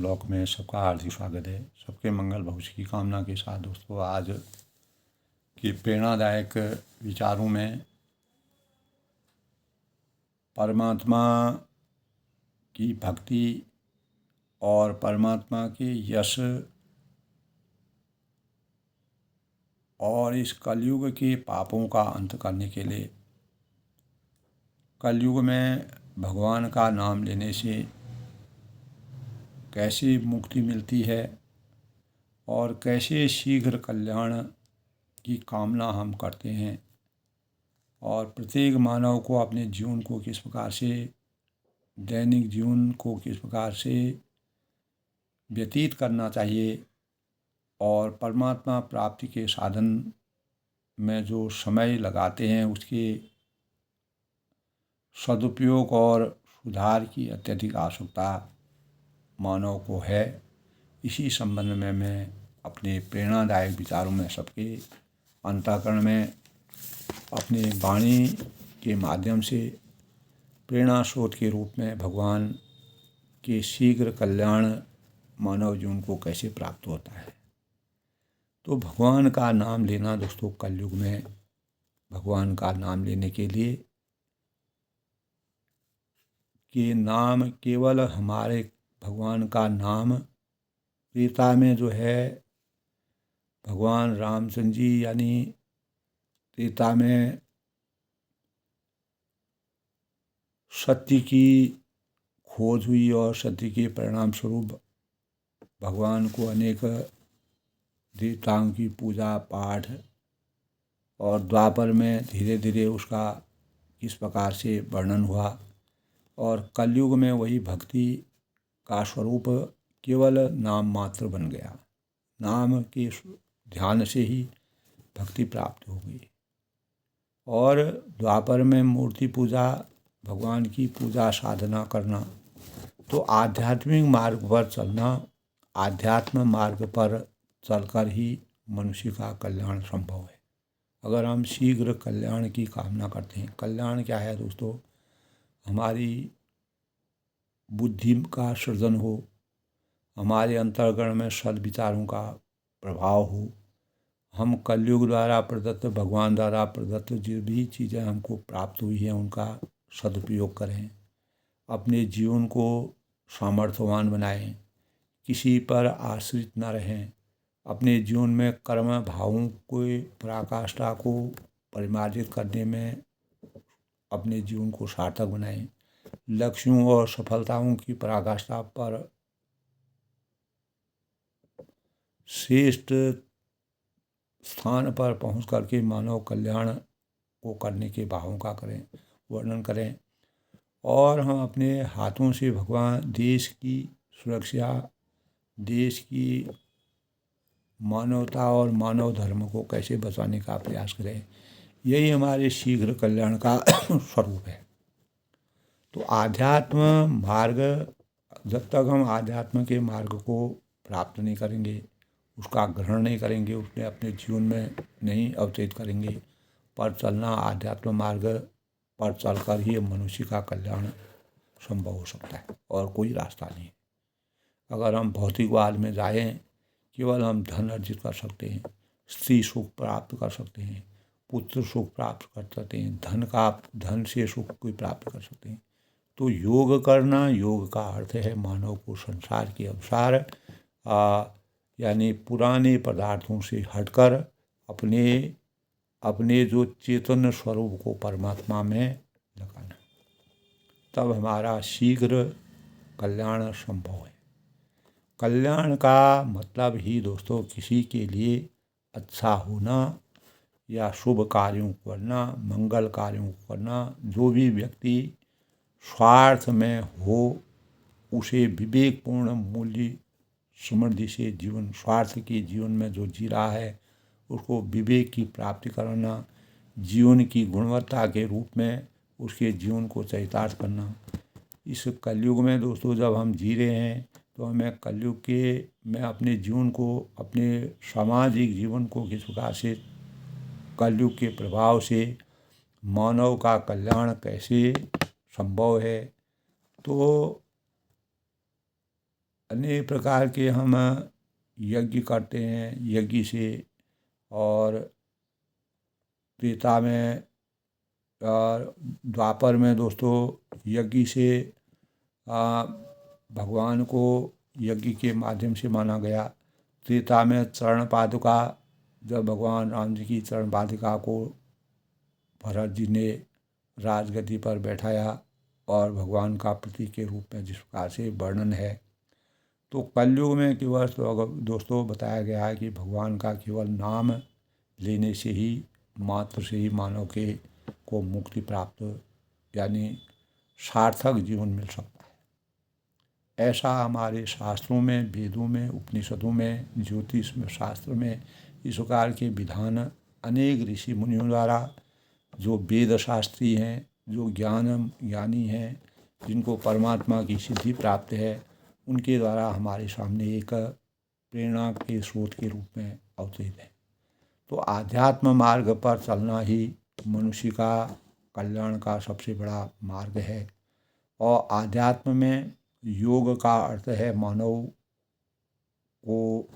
Blog में सबका हार्दिक स्वागत है। सबके मंगल भविष्य की कामना के साथ दोस्तों आज के प्रेरणादायक विचारों में परमात्मा की भक्ति और परमात्मा के यश और इस कलयुग के पापों का अंत करने के लिए कलयुग में भगवान का नाम लेने से कैसे मुक्ति मिलती है और कैसे शीघ्र कल्याण की कामना हम करते हैं और प्रत्येक मानव को अपने जीवन को किस प्रकार से दैनिक जीवन को किस प्रकार से व्यतीत करना चाहिए और परमात्मा प्राप्ति के साधन में जो समय लगाते हैं उसके सदुपयोग और सुधार की अत्यधिक आवश्यकता मानव को है। इसी संबंध में मैं अपने प्रेरणादायक विचारों में सबके अंतःकरण में अपने वाणी के माध्यम से प्रेरणा स्रोत के रूप में भगवान के शीघ्र कल्याण मानव जीवन को कैसे प्राप्त होता है। तो भगवान का नाम लेना दोस्तों, कलयुग में भगवान का नाम लेने के लिए कि नाम केवल हमारे भगवान का नाम त्रेता में जो है भगवान रामचंद्र जी यानी त्रेता में सत्य की खोज हुई और सत्य के परिणाम स्वरूप भगवान को अनेक देवताओं की पूजा पाठ और द्वापर में धीरे धीरे उसका किस प्रकार से वर्णन हुआ और कलयुग में वही भक्ति का स्वरूप केवल नाम मात्र बन गया। नाम के ध्यान से ही भक्ति प्राप्त हो गई और द्वापर में मूर्ति पूजा भगवान की पूजा साधना करना। तो आध्यात्मिक मार्ग पर चलना, आध्यात्म मार्ग पर चलकर ही मनुष्य का कल्याण संभव है। अगर हम शीघ्र कल्याण की कामना करते हैं, कल्याण क्या है दोस्तों, हमारी बुद्धि का सृजन हो, हमारे अंतर्गण में सद्विचारों का प्रभाव हो, हम कलयुग द्वारा प्रदत्त भगवान द्वारा प्रदत्त जो भी चीज़ें हमको प्राप्त हुई हैं उनका सदुपयोग करें, अपने जीवन को सामर्थ्यवान बनाएं, किसी पर आश्रित न रहें, अपने जीवन में कर्म भावों को पराकाष्ठा को परिमार्जित करने में अपने जीवन को सार्थक बनाएं, लक्ष्यों और सफलताओं की पराकाष्ठा पर श्रेष्ठ स्थान पर पहुंच करके मानव कल्याण को करने के भावों का करें, वर्णन करें और हम अपने हाथों से भगवान देश की सुरक्षा, देश की मानवता और मानव धर्म को कैसे बचाने का प्रयास करें। यही हमारे शीघ्र कल्याण का स्वरूप है। तो आध्यात्म मार्ग, जब तक हम आध्यात्म के मार्ग को प्राप्त नहीं करेंगे, उसका ग्रहण नहीं करेंगे, उसने अपने जीवन में नहीं अवतरित करेंगे, पर चलना आध्यात्म मार्ग पर चलकर ही मनुष्य का कल्याण संभव हो सकता है और कोई रास्ता नहीं। अगर हम भौतिकवाद में जाएं, केवल हम धन अर्जित कर सकते हैं, स्त्री सुख प्राप्त कर सकते हैं, पुत्र सुख प्राप्त कर सकते हैं, धन से सुख कोई प्राप्त कर सकते हैं। तो योग करना, योग का अर्थ है मानव को संसार के अनुसार यानी पुराने पदार्थों से हटकर अपने जो चेतन स्वरूप को परमात्मा में लगाना, तब हमारा शीघ्र कल्याण संभव है। कल्याण का मतलब ही दोस्तों किसी के लिए अच्छा होना या शुभ कार्यों को करना, मंगल कार्यों को करना। जो भी व्यक्ति स्वार्थ में हो उसे विवेकपूर्ण मूल्य समृद्धि से जीवन, स्वार्थ के जीवन में जो जी रहा है उसको विवेक की प्राप्ति करना, जीवन की गुणवत्ता के रूप में उसके जीवन को चरितार्थ करना। इस कलयुग में दोस्तों जब हम जी रहे हैं तो हमें कलयुग के में अपने जीवन को, अपने सामाजिक जीवन को किस प्रकार से कलयुग के प्रभाव से मानव का कल्याण कैसे संभव है। तो अनेक प्रकार के हम यज्ञ करते हैं। यज्ञ से और त्रेता में और द्वापर में दोस्तों यज्ञ से भगवान को यज्ञ के माध्यम से माना गया। त्रेता में चरण पादुका, जब भगवान राम जी की चरण पादुका को भरत जी ने राजगद्दी पर बैठाया और भगवान का प्रतीक के रूप में जिस प्रकार से वर्णन है। तो कलयुग में केवल दोस्तों बताया गया है कि भगवान का केवल नाम लेने से ही, मात्र से ही मानव के को मुक्ति प्राप्त यानी सार्थक जीवन मिल सकता है। ऐसा हमारे शास्त्रों में, वेदों में, उपनिषदों में, ज्योतिष में, शास्त्र में इस प्रकार के विधान अनेक ऋषि मुनियों द्वारा, जो वेद शास्त्री हैं, जो ज्ञानी हैं, जिनको परमात्मा की सिद्धि प्राप्त है, उनके द्वारा हमारे सामने एक प्रेरणा के स्रोत के रूप में अवतरित है। तो आध्यात्म मार्ग पर चलना ही मनुष्य का कल्याण का सबसे बड़ा मार्ग है। और आध्यात्म में योग का अर्थ है मानव को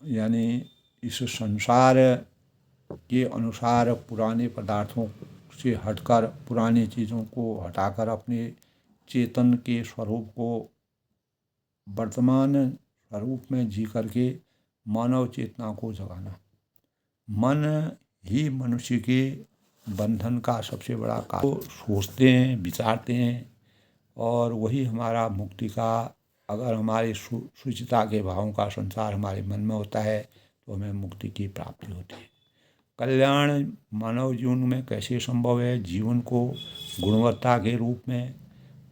यानी इस संसार के अनुसार पुराने पदार्थों से हटकर, पुरानी चीज़ों को हटाकर अपने चेतन के स्वरूप को वर्तमान स्वरूप में जी करके मानव चेतना को जगाना। मन ही मनुष्य के बंधन का सबसे बड़ा कारण सोचते हैं, विचारते हैं, और वही हमारा मुक्ति का, अगर हमारे शुचिता के भावों का संचार हमारे मन में होता है तो हमें मुक्ति की प्राप्ति होती है। कल्याण मानव जीवन में कैसे संभव है? जीवन को गुणवत्ता के रूप में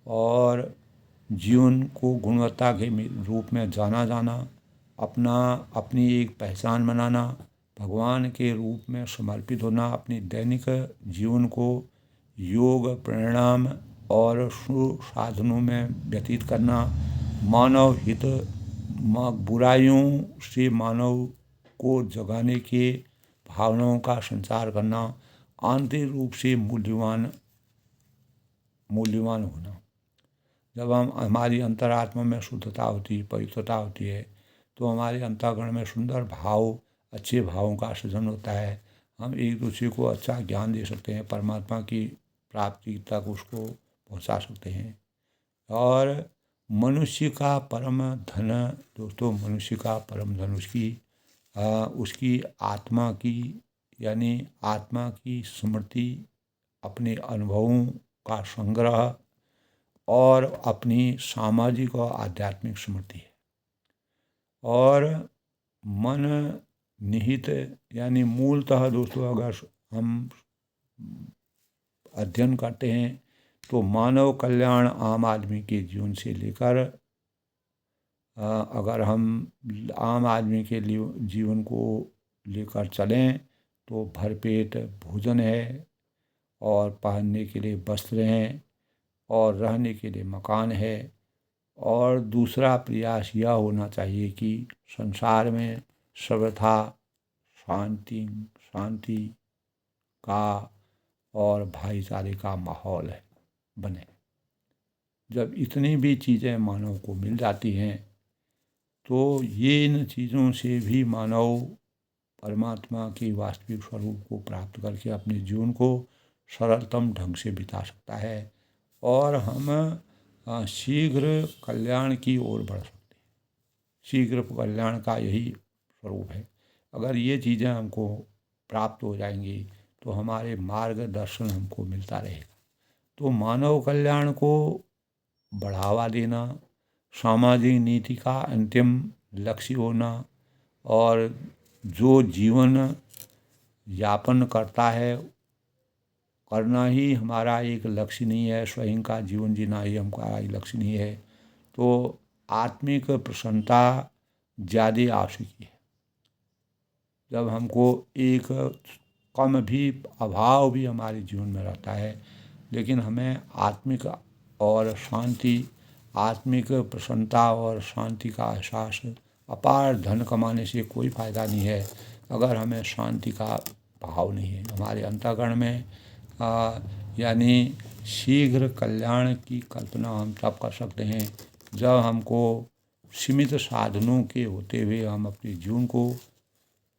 और जीवन को गुणवत्ता के रूप में जाना, अपनी एक पहचान बनाना, भगवान के रूप में समर्पित होना, अपनी दैनिक जीवन को योग, प्राणायाम और साधनों में व्यतीत करना, मानव हित, बुराइयों से मानव को जगाने के भावनाओं का संचार करना, आंतरिक रूप से मूल्यवान होना। जब हमारी अंतरात्मा में शुद्धता होती है, पवित्रता होती है, तो हमारे अंतःकरण में सुंदर भाव, अच्छे भावों का सृजन होता है। हम एक दूसरे को अच्छा ज्ञान दे सकते हैं, परमात्मा की प्राप्ति तक उसको पहुंचा सकते हैं। और मनुष्य का परम धन दोस्तों, मनुष्य का परम धन उसकी आत्मा की, यानी आत्मा की स्मृति, अपने अनुभवों का संग्रह और अपनी सामाजिक और आध्यात्मिक स्मृति है। और मन निहित यानी मूलतः दोस्तों, अगर हम अध्ययन करते हैं तो मानव कल्याण आम आदमी के जीवन से लेकर, अगर हम आम आदमी के लिए जीवन को लेकर चलें तो भरपेट भोजन है, और पहनने के लिए वस्त्र हैं, और रहने के लिए मकान है। और दूसरा प्रयास यह होना चाहिए कि संसार में सर्वथा शांति का और भाईचारे का माहौल बने। जब इतनी भी चीज़ें मानव को मिल जाती हैं तो ये इन चीज़ों से भी मानव परमात्मा के वास्तविक स्वरूप को प्राप्त करके अपने जीवन को सरलतम ढंग से बिता सकता है, और हम शीघ्र कल्याण की ओर बढ़ सकते हैं। शीघ्र कल्याण का यही स्वरूप है। अगर ये चीज़ें हमको प्राप्त हो जाएंगी तो हमारे मार्गदर्शन हमको मिलता रहेगा। तो मानव कल्याण को बढ़ावा देना सामाजिक नीति का अंतिम लक्ष्य होना, और जो जीवन यापन करता है, करना ही हमारा एक लक्ष्य नहीं है, स्वयं का जीवन जीना ही हमारा लक्ष्य नहीं है, तो आत्मिक प्रसन्नता ज़्यादा आवश्यक है। जब हमको एक कम भी अभाव भी हमारे जीवन में रहता है, लेकिन हमें आत्मिक और शांति, आत्मिक प्रसन्नता और शांति का एहसास, अपार धन कमाने से कोई फ़ायदा नहीं है अगर हमें शांति का भाव नहीं है हमारे अंतःकरण में। यानी शीघ्र कल्याण की कल्पना हम तब कर सकते हैं जब हमको सीमित साधनों के होते हुए हम अपने जीवन को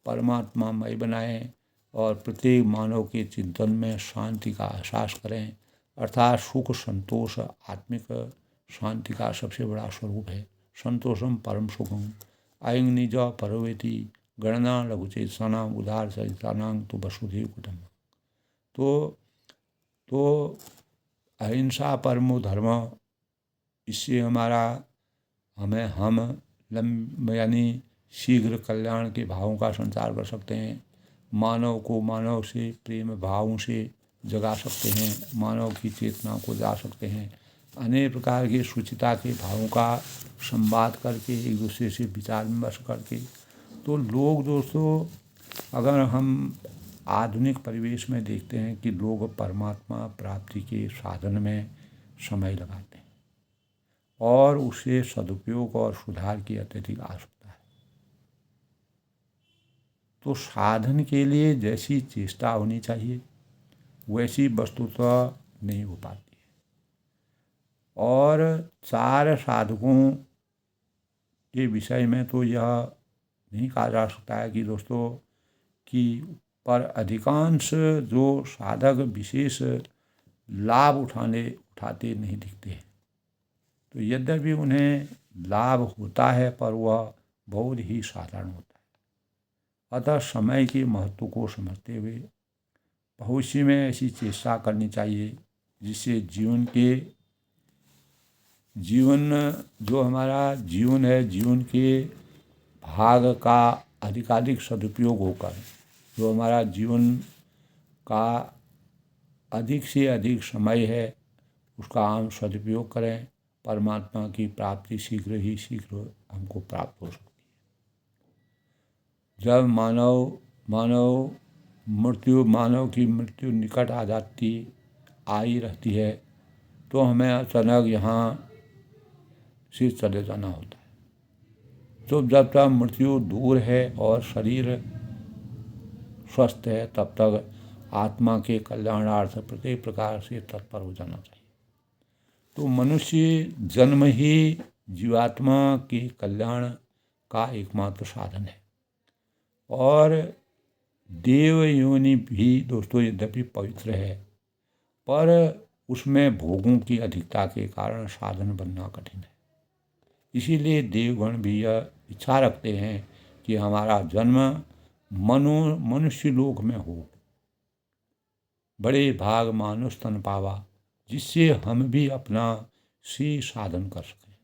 परमात्मामय बनाएं और प्रत्येक मानव के चिंतन में शांति का एहसास करें, अर्थात सुख संतोष आत्मिक शांति का सबसे बड़ा स्वरूप है। संतोषम परम सुखम अयं निज परवेति गणना लघुचेतसानां उदार सहितानां तो वसुधैव कुटुम्बकम्। तो अहिंसा परमो धर्म, इससे हम यानी शीघ्र कल्याण के भावों का संचार कर सकते हैं। मानव को मानव से प्रेम भावों से जगा सकते हैं, मानव की चेतना को जा सकते हैं। अनेक प्रकार के शुचिता के भावों का संवाद करके एक दूसरे से विचार विमर्श करके, तो लोग दोस्तों, अगर हम आधुनिक परिवेश में देखते हैं कि लोग परमात्मा प्राप्ति के साधन में समय लगाते हैं और उसे सदुपयोग और सुधार की अत्यधिक आवश्यकता है। तो साधन के लिए जैसी चेष्टा होनी चाहिए वैसी वस्तुतः नहीं हो पाती है। और चार साधकों के विषय में तो यह नहीं कहा जा सकता है कि दोस्तों कि पर अधिकांश जो साधक विशेष लाभ उठाते नहीं दिखते हैं। तो यद्यपि उन्हें लाभ होता है पर वह बहुत ही साधारण होता है। अतः समय के महत्व को समझते हुए भविष्य में ऐसी चेष्टा करनी चाहिए जिससे जीवन जो हमारा जीवन है, जीवन के भाग का अधिकाधिक सदुपयोग होकर जो हमारा जीवन का अधिक से अधिक समय है उसका हम सदुपयोग करें। परमात्मा की प्राप्ति शीघ्र ही शीघ्र हमको प्राप्त हो सकती है। जब मानव की मृत्यु निकट आ ही रहती है तो हमें अचानक यहाँ से चले जाना होता है। तो जब तक मृत्यु दूर है और शरीर स्वस्थ है तब तक आत्मा के कल्याणार्थ प्रत्येक प्रकार से तत्पर हो जाना चाहिए। तो मनुष्य जन्म ही जीवात्मा के कल्याण का एकमात्र साधन है। और देव योनि भी दोस्तों यद्यपि पवित्र है पर उसमें भोगों की अधिकता के कारण साधन बनना कठिन है। इसीलिए देवगण भी यह इच्छा रखते हैं कि हमारा जन्म मनुष्य लोक में हो। बड़े भाग मानुष तन पावा, जिससे हम भी अपना सी साधन कर सकें,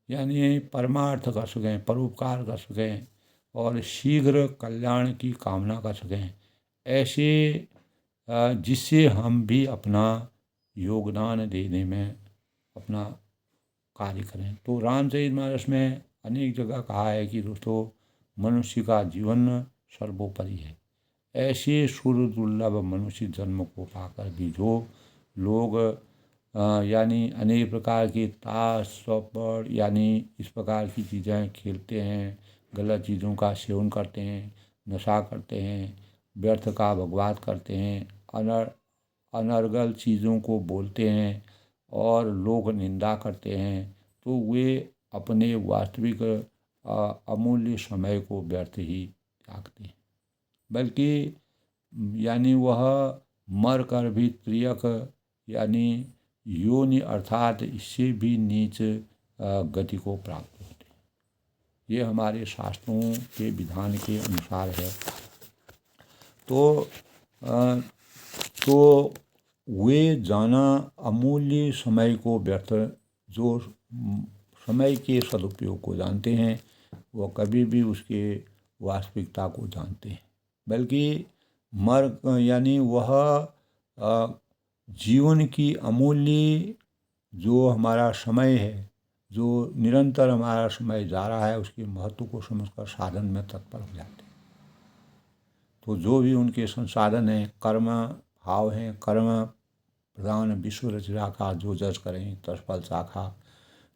यानी परमार्थ कर सकें, परोपकार कर सकें और शीघ्र कल्याण की कामना कर सकें, ऐसे जिससे हम भी अपना योगदान देने में अपना कार्य करें। तो रामचरितमानस में अनेक जगह कहा है कि दोस्तों मनुष्य का जीवन सर्वोपरि है। ऐसे सुर दुर्लभ मनुष्य जन्म को पाकर भी जो लोग यानी अनेक प्रकार की ताश चौपड़ यानी इस प्रकार की चीज़ें खेलते हैं, गलत चीज़ों का सेवन करते हैं, नशा करते हैं, व्यर्थ का भगवात करते हैं, अनर्गल चीज़ों को बोलते हैं और लोग निंदा करते हैं, तो वे अपने वास्तविक अमूल्य समय को व्यर्थ ही त्यागते हैं। बल्कि यानी वह मर कर भी त्रियक यानी योनि अर्थात इससे भी नीच गति को प्राप्त होते हैं। ये हमारे शास्त्रों के विधान के अनुसार है। तो वे जाना अमूल्य समय को व्यर्थ, जो समय के सदुपयोग को जानते हैं वो कभी भी उसके वास्तविकता को जानते हैं। बल्कि यानी वह जीवन की अमूल्य जो हमारा समय है, जो निरंतर हमारा समय जा रहा है, उसके महत्व को समझकर साधन में तत्पर हो जाते हैं। तो जो भी उनके संसाधन हैं, कर्म भाव हैं, कर्म प्रधान विश्व रचना का जो जज करें तत्फल शाखा,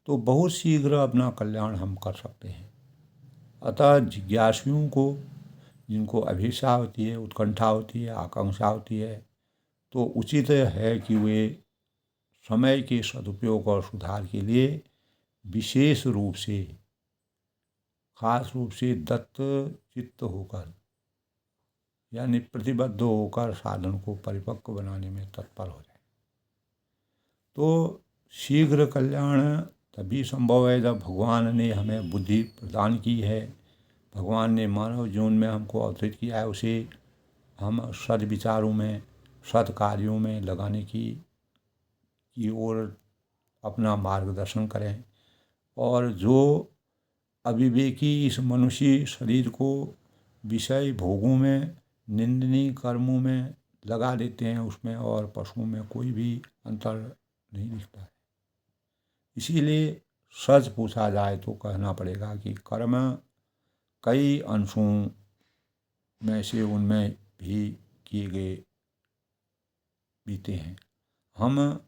तो बहुत शीघ्र अपना कल्याण हम कर सकते हैं। अतः जिज्ञासुओं को, जिनको अभिलाषा होती है, उत्कंठा होती है, आकांक्षा होती है, तो उचित है कि वे समय के सदुपयोग और सुधार के लिए विशेष रूप से, खास रूप से दत्त चित्त होकर, यानी प्रतिबद्ध होकर साधन को परिपक्व बनाने में तत्पर हो जाए, तो शीघ्र कल्याण तभी संभव है जब भगवान ने हमें बुद्धि प्रदान की है, भगवान ने मानव जीवन में हमको अवतरित किया है, उसे हम सद्विचारों में, सत् कार्यों में लगाने की ओर अपना मार्गदर्शन करें। और जो अविवेकी इस मनुष्य शरीर को विषय भोगों में, निंदनीय कर्मों में लगा देते हैं, उसमें और पशुओं में कोई भी अंतर नहीं दिखता है। इसीलिए सच पूछा जाए तो कहना पड़ेगा कि कर्म कई अंशों में से उनमें भी किए गए बीते हैं। हम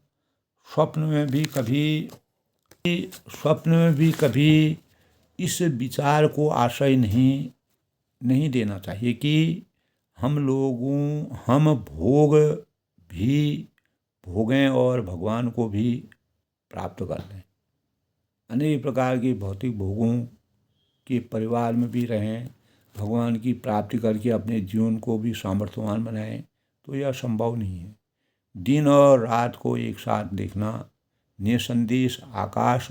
स्वप्न में भी कभी इस विचार को आश्रय नहीं देना चाहिए कि हम भोग भी भोगें और भगवान को भी प्राप्त कर लें। अनेक प्रकार के भौतिक भोगों के परिवार में भी रहें, भगवान की प्राप्ति करके अपने जीवन को भी सामर्थ्यवान बनाएं, तो यह संभव नहीं है। दिन और रात को एक साथ देखना निसंदेश आकाश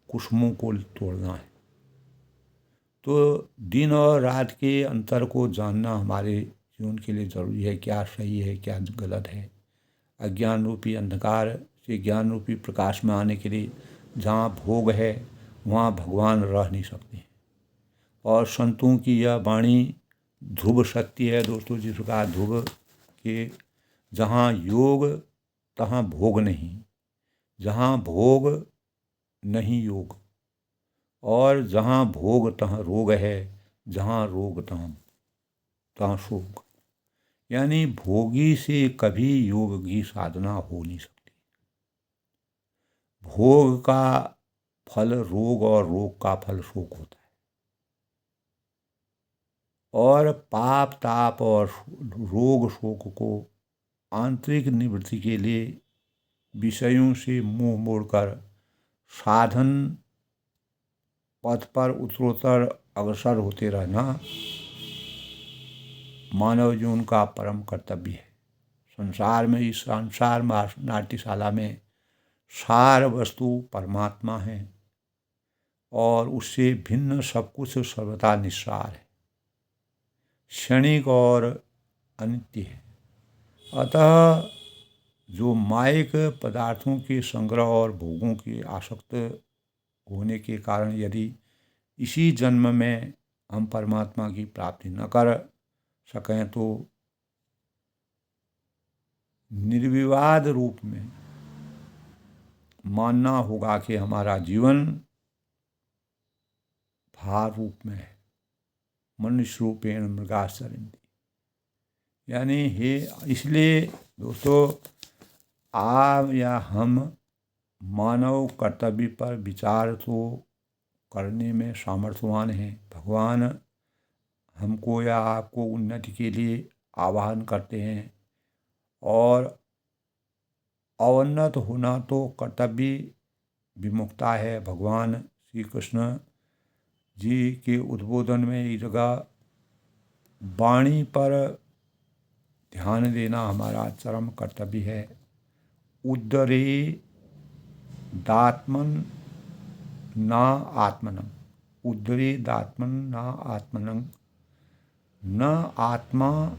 कुसुमों को तोड़ना है। तो दिन और रात के अंतर को जानना हमारे जीवन के लिए ज़रूरी है, क्या सही है क्या गलत है। अज्ञान रूपी अंधकार से ज्ञान रूपी प्रकाश में आने के लिए जहाँ भोग है वहाँ भगवान रह नहीं सकते। और संतों की यह वाणी ध्रुव सत्य है दोस्तों, जिस प्रकार ध्रुव के जहाँ योग तहाँ भोग नहीं, जहाँ भोग नहीं योग, और जहाँ भोग तहाँ रोग है, जहाँ रोग तहाँ शोक। यानी भोगी से कभी योग की साधना हो नहीं सकती। भोग का फल रोग और रोग का फल शोक होता है। और पाप ताप और रोग शोक को आंतरिक निवृत्ति के लिए विषयों से मुंह मोड़कर साधन पथ पर उत्तरोत्तर अग्रसर होते रहना मानव जीवन का परम कर्तव्य है। संसार में, इस संसार नाट्यशाला में सार वस्तु परमात्मा है और उससे भिन्न सब कुछ सर्वथा निस्सार है, क्षणिक और अनित्य है। अतः जो मायिक पदार्थों के संग्रह और भोगों के आसक्त होने के कारण यदि इसी जन्म में हम परमात्मा की प्राप्ति न कर सकें तो निर्विवाद रूप में मानना होगा कि हमारा जीवन भार रूप में है, मनुष्य रूपेण मृगासरन्ति। यानी इसलिए दोस्तों, आप या हम मानव कर्तव्य पर विचार तो करने में सामर्थ्यवान हैं। भगवान हमको या आपको उन्नति के लिए आवाहन करते हैं, और अवन्नत होना तो कर्तव्य विमुखता है। भगवान श्री कृष्ण जी के उद्बोधन में एक जगह वाणी पर ध्यान देना हमारा चरम कर्तव्य है। उद्धरे दात्मन न आत्मनं, उद्धरे दात्मन न आत्मनं, न आत्मा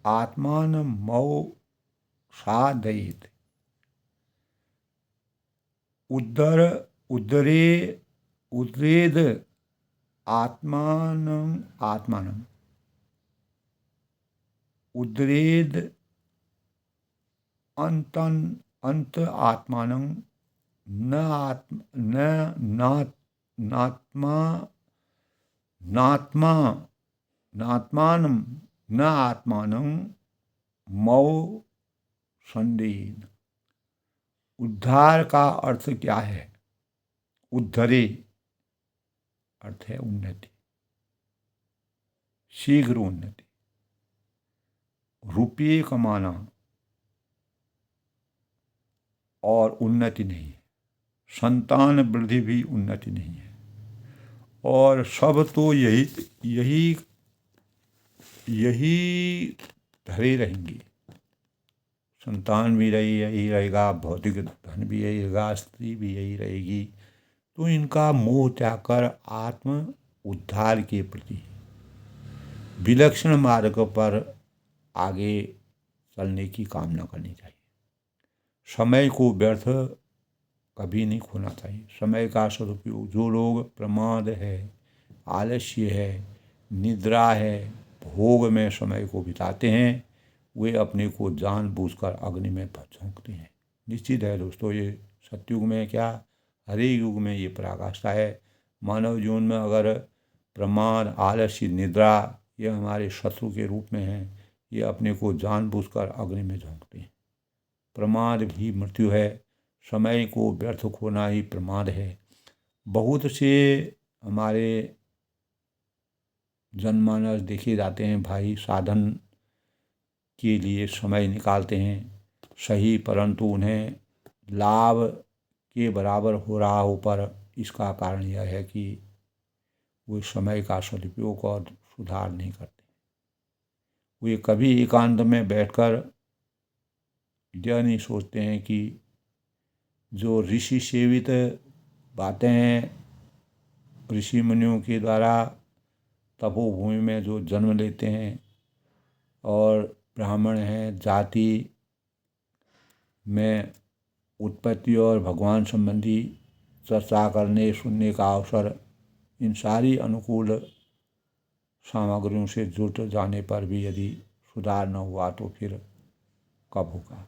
आत्मानमौ साधयेत्। उद्धरेद आत्मानं, उद्धरेद अंत आत्मानं, नात्मानं न आत्मानं मौ संदेहेन। उद्धार का अर्थ क्या है? उद्धरे अर्थ है उन्नति, शीघ्र उन्नति। रुपये कमाना और उन्नति नहीं, संतान वृद्धि भी उन्नति नहीं है। और सब तो यही यही यही धरे रहेंगे। संतान भी यही रहेगा, भौतिक धन भी यही रहेगा, स्त्री भी यही रहेगी। तो इनका मोह त्याग कर आत्म उद्धार के प्रति विलक्षण मार्ग पर आगे चलने की कामना करनी चाहिए। समय को व्यर्थ कभी नहीं खोना चाहिए। समय का सदुपयोग, जो लोग प्रमाद है, आलस्य है, निद्रा है, भोग में समय को बिताते हैं, वे अपने को जानबूझकर अग्नि में झोंकते हैं। निश्चित है दोस्तों, ये सतयुग में क्या हर एक युग में ये पराकाष्ठा है। मानव जीवन में अगर प्रमाद, आलस्य, निद्रा ये हमारे शत्रु के रूप में हैं, ये अपने को जानबूझकर अग्नि में झोंकते हैं। प्रमाद भी मृत्यु है। समय को व्यर्थ खोना ही प्रमाद है। बहुत से हमारे जनमानस देखे जाते हैं भाई, साधन के लिए समय निकालते हैं सही, परंतु उन्हें लाभ के बराबर हो रहा हो, पर इसका कारण यह है कि वे समय का सदुपयोग और सुधार नहीं करते। वे कभी एकांत में बैठकर यह नहीं सोचते हैं कि जो ऋषि सेवित बातें हैं, ऋषि मुनियों के द्वारा तपोभूमि में जो जन्म लेते हैं और ब्राह्मण हैं, जाति में उत्पत्ति और भगवान संबंधी चर्चा करने सुनने का अवसर, इन सारी अनुकूल सामग्रियों से जुट जाने पर भी यदि सुधार न हुआ तो फिर कब होगा।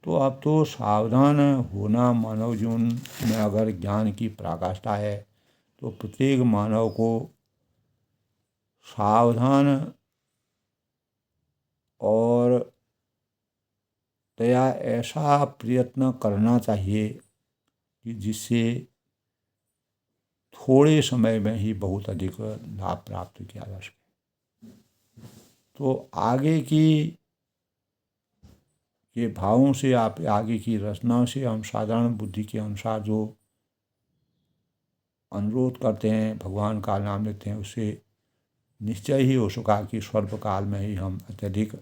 तो अब तो सावधान होना मानव जीवन में अगर ज्ञान की पराकाष्ठा है, तो प्रत्येक मानव को सावधान और तया ऐसा प्रयत्न करना चाहिए कि जिससे थोड़े समय में ही बहुत अधिक लाभ प्राप्त किया जा सके। तो आगे के भावों से, आप आगे की रचनाओं से हम साधारण बुद्धि के अनुसार जो अनुरोध करते हैं, भगवान का नाम लेते हैं, उससे निश्चय ही हो सका कि स्वल्प काल में ही हम अत्यधिक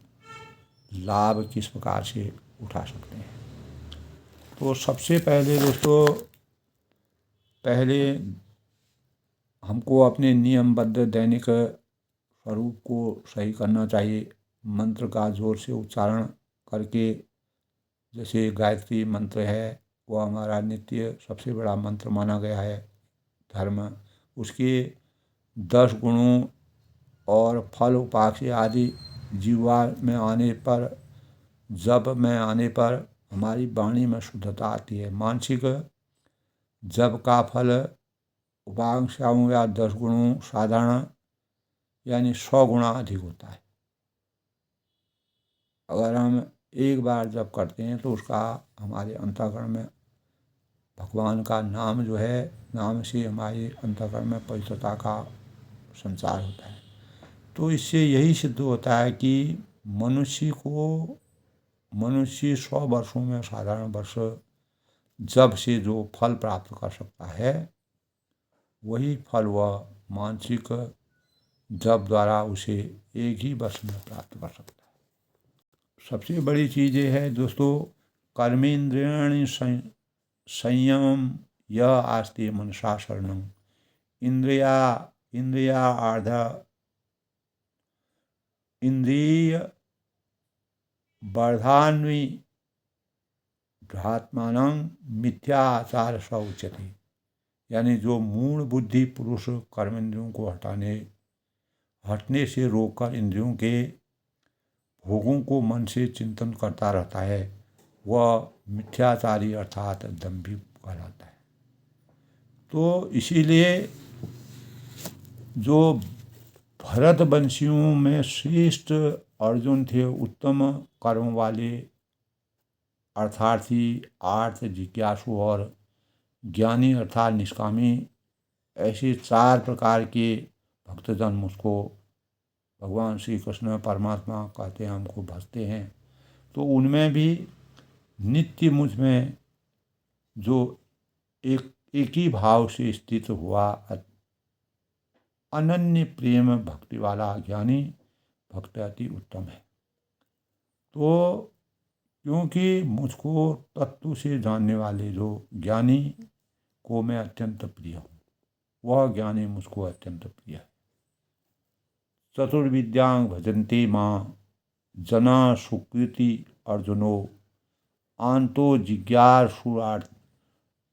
लाभ किस प्रकार से उठा सकते हैं। तो सबसे पहले दोस्तों, पहले हमको अपने नियमबद्ध दैनिक स्वरूप को सही करना चाहिए। मंत्र का जोर से उच्चारण करके, जैसे गायत्री मंत्र है, वह हमारा नित्य सबसे बड़ा मंत्र माना गया है धर्म। उसके 10 गुणों और फल उपास्य आदि जीवा में आने पर, जप में आने पर हमारी वाणी में शुद्धता आती है। मानसिक जप का फल उपांशाओं या 10 गुणों साधारण यानी 100 गुणा अधिक होता है। अगर हम एक बार जप करते हैं तो उसका हमारे अंतःकरण में भगवान का नाम जो है, नाम से हमारे अंतःकरण में पवित्रता का संचार होता है। तो इससे यही सिद्ध होता है कि मनुष्य 100 वर्षों में साधारण वर्ष जब से जो फल प्राप्त कर सकता है, वही फल वह मानसिक जप द्वारा उसे एक ही वर्ष में प्राप्त कर सकता है। सबसे बड़ी चीज़ ये है दोस्तों, कर्मेंद्रियाणि संयम यह आस्ते मनसा शरणं इंद्रिय वर्धान्वी भ्रात्मानं मिथ्या आचार स उच्यते। यानी जो मूढ़ बुद्धि पुरुष कर्मेंद्रियों को हटने से रोककर इंद्रियों के भोगों को मन से चिंतन करता रहता है, वह मिथ्याचारी अर्थात दंभी कहलाता है। तो इसीलिए जो भरतवंशियों में श्रेष्ठ अर्जुन थे, उत्तम कर्म वाले अर्थार्थी, आर्थ जिज्ञासु और ज्ञानी अर्थात निष्कामी, ऐसे 4 प्रकार के भक्तजन मुझको भगवान श्री कृष्ण परमात्मा कहते हैं, हमको भजते हैं। तो उनमें भी नित्य मुझ में जो एक ही भाव से स्थित हुआ अनन्य प्रेम भक्ति वाला ज्ञानी भक्त अति उत्तम है। तो क्योंकि मुझको तत्व से जानने वाले जो ज्ञानी को मैं अत्यंत प्रिय हूँ, वह ज्ञानी मुझको अत्यंत प्रिय है। चतुर्विद्यांग भजन्ते माँ जना सुकृति अर्जुनो आंतो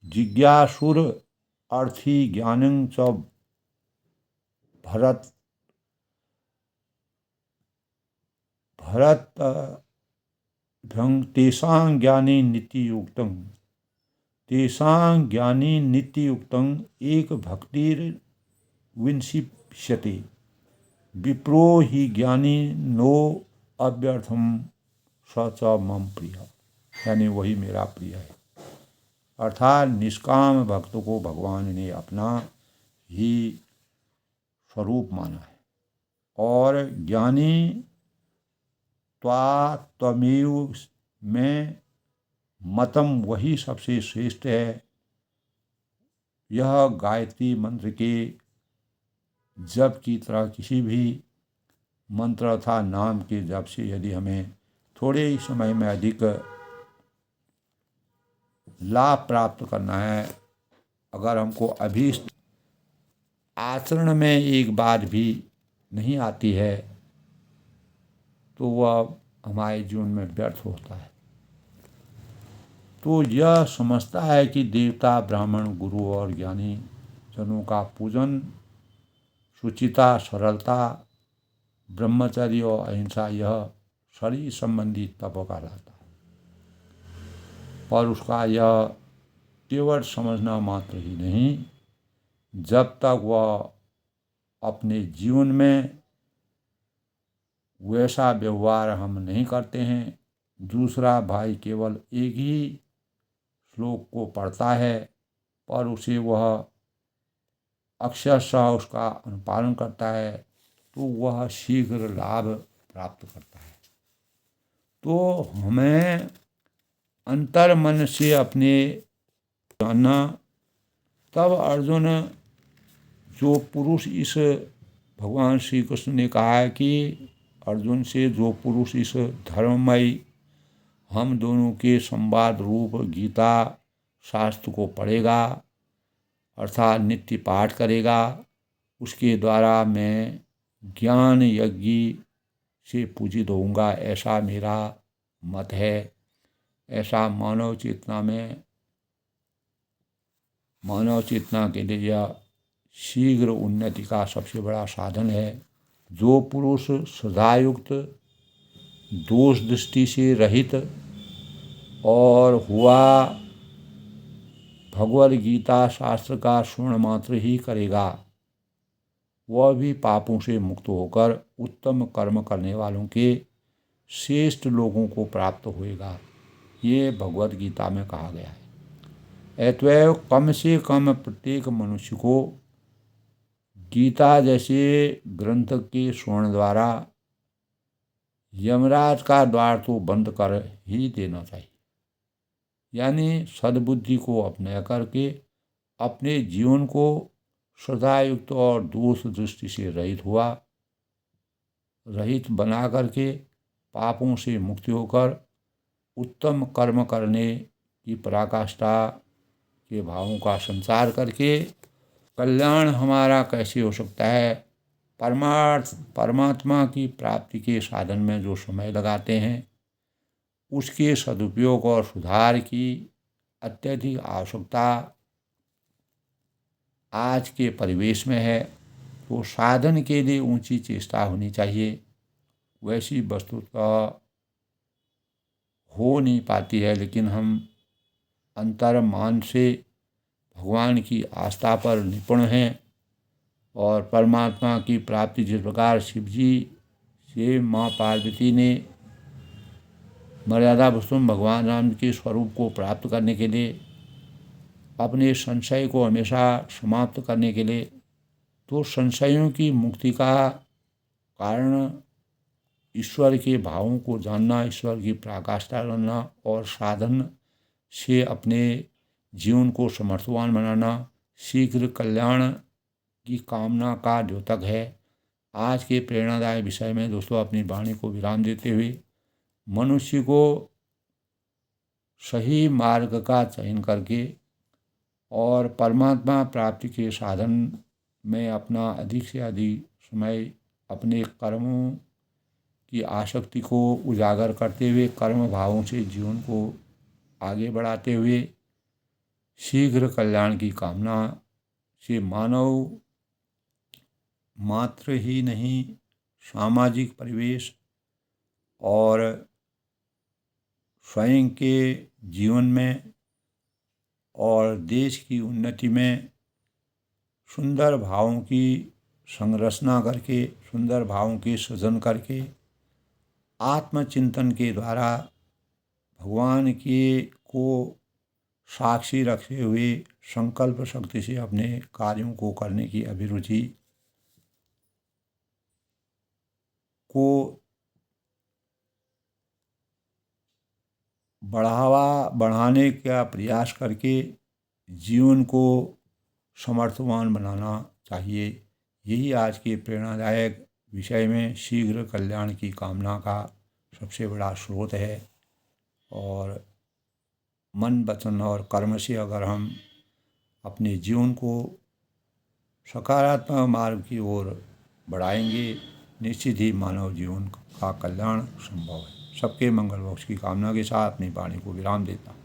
जिज्ञासुर अर्थी ज्ञानं च भरत तेषां ज्ञानी नित्ययुक्तं एक भक्तिर विंशिष्यते विप्रो हि ज्ञानी नो अव्यर्थम स च मम प्रिय, यानी वही मेरा प्रिय है। अर्थात निष्काम भक्त को भगवान ने अपना ही स्वरूप माना है और ज्ञानी त्वमेव में मतम वही सबसे श्रेष्ठ है। यह गायत्री मंत्र के जप की तरह किसी भी मंत्र अथवा नाम के जप से यदि हमें थोड़े ही समय में अधिक लाभ प्राप्त करना है, अगर हमको अभीष्ट आचरण में एक बार भी नहीं आती है तो वह हमारे जीवन में व्यर्थ होता है। तो यह समझता है कि देवता, ब्राह्मण, गुरु और ज्ञानी जनों का पूजन शुचिता, सरलता, ब्रह्मचर्य और अहिंसा यह शरीर संबंधी तप कहलाता है, पर उसका यह केवल समझना मात्र ही नहीं, जब तक वह अपने जीवन में वैसा व्यवहार हम नहीं करते हैं। दूसरा भाई केवल एक ही श्लोक को पढ़ता है पर उसे वह अक्षरशः उसका अनुपालन करता है तो वह शीघ्र लाभ प्राप्त करता है। तो हमें अंतर मन से अपने जानना, तब अर्जुन जो पुरुष इस भगवान श्री कृष्ण ने कहा है कि अर्जुन से जो पुरुष इस धर्ममय हम दोनों के संवाद रूप गीता शास्त्र को पढ़ेगा अर्थात नित्य पाठ करेगा, उसके द्वारा मैं ज्ञान यज्ञ से पूजित होऊंगा, ऐसा मेरा मत है। ऐसा मानव चेतना के लिए यह शीघ्र उन्नति का सबसे बड़ा साधन है। जो पुरुष सदायुक्त, दोष दृष्टि से रहित और हुआ भगवद गीता शास्त्र का श्रवण मात्र ही करेगा, वह भी पापों से मुक्त होकर उत्तम कर्म करने वालों के श्रेष्ठ लोगों को प्राप्त होएगा। ये भगवद गीता में कहा गया है। अतएव कम से कम प्रत्येक मनुष्य को गीता जैसे ग्रंथ के श्रवण द्वारा यमराज का द्वार तो बंद कर ही देना चाहिए, यानी सद्बुद्धि को अपना करके अपने जीवन को श्रद्धायुक्त और दोष दृष्टि से रहित बना करके पापों से मुक्ति होकर उत्तम कर्म करने की पराकाष्ठा के भावों का संचार करके कल्याण हमारा कैसे हो सकता है। परमात्मा की प्राप्ति के साधन में जो समय लगाते हैं उसके सदुपयोग और सुधार की अत्यधिक आवश्यकता आज के परिवेश में है। तो साधन के लिए ऊंची चेष्टा होनी चाहिए, वैसी वस्तुतः हो नहीं पाती है, लेकिन हम अंतर मान से भगवान की आस्था पर निपुण हैं और परमात्मा की प्राप्ति जिस प्रकार शिव जी से माँ पार्वती ने मर्यादा पुरुषोत्तम भगवान राम के स्वरूप को प्राप्त करने के लिए, अपने संशय को हमेशा समाप्त करने के लिए, तो संशयों की मुक्ति का कारण ईश्वर के भावों को जानना, ईश्वर की पराकाष्ठा जानना और साधन से अपने जीवन को समर्थवान बनाना, शीघ्र कल्याण की कामना का द्योतक है। आज के प्रेरणादायक विषय में दोस्तों अपनी वाणी को विराम देते हुए मनुष्य को सही मार्ग का चयन करके और परमात्मा प्राप्ति के साधन में अपना अधिक से अधिक समय अपने कर्मों की आसक्ति को उजागर करते हुए कर्म भावों से जीवन को आगे बढ़ाते हुए शीघ्र कल्याण की कामना से मानव मात्र ही नहीं, सामाजिक परिवेश और स्वयं के जीवन में और देश की उन्नति में सुंदर भावों की संरचना करके, सुंदर भावों की सृजन करके आत्मचिंतन के द्वारा भगवान के को साक्षी रखते हुए संकल्प शक्ति से अपने कार्यों को करने की अभिरुचि को बढ़ाने का प्रयास करके जीवन को समर्थवान बनाना चाहिए। यही आज के प्रेरणादायक विषय में शीघ्र कल्याण की कामना का सबसे बड़ा स्रोत है। और मन, वचन और कर्म से अगर हम अपने जीवन को सकारात्मक मार्ग की ओर बढ़ाएंगे, निश्चित ही मानव जीवन का कल्याण संभव है। सबके मंगल मोक्ष की कामना के साथ अपनी वाणी को विराम देता हूँ।